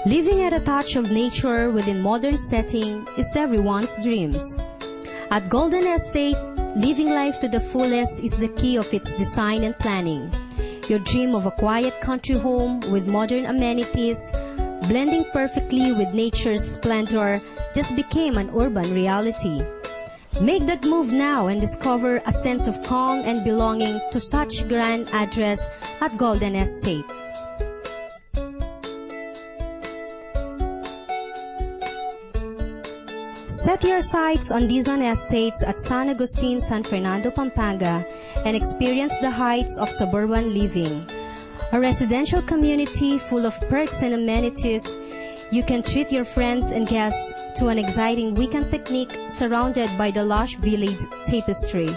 Living at a touch of nature within modern setting is everyone's dreams. At Golden Estate, living life to the fullest is the key of its design and planning. Your dream of a quiet country home with modern amenities, blending perfectly with nature's splendor, just became an urban reality. Make that move now and discover a sense of calm and belonging to such grand address at Golden Estate. Set your sights on Dizon Estates at San Agustin, San Fernando, Pampanga, and experience the heights of suburban living. A residential community full of perks and amenities, you can treat your friends and guests to an exciting weekend picnic surrounded by the lush village tapestry.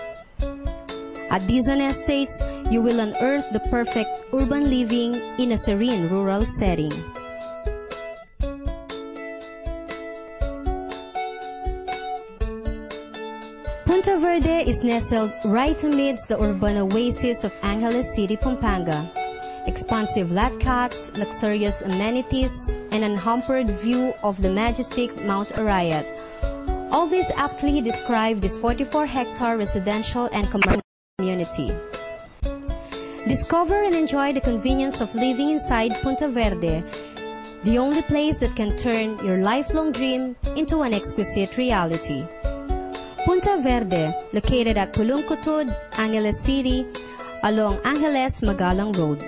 At Dizon Estates, you will unearth the perfect urban living in a serene rural setting. Punta Verde is nestled right amidst the urban oasis of Angeles City, Pampanga. Expansive lot cuts, luxurious amenities, and an unhampered view of the majestic Mount Arayat. All these aptly describe this 44-hectare residential and commercial community. Discover and enjoy the convenience of living inside Punta Verde, the only place that can turn your lifelong dream into an exquisite reality. Punta Verde, located at Pulungkutud, Angeles City, along Angeles Magalang Road.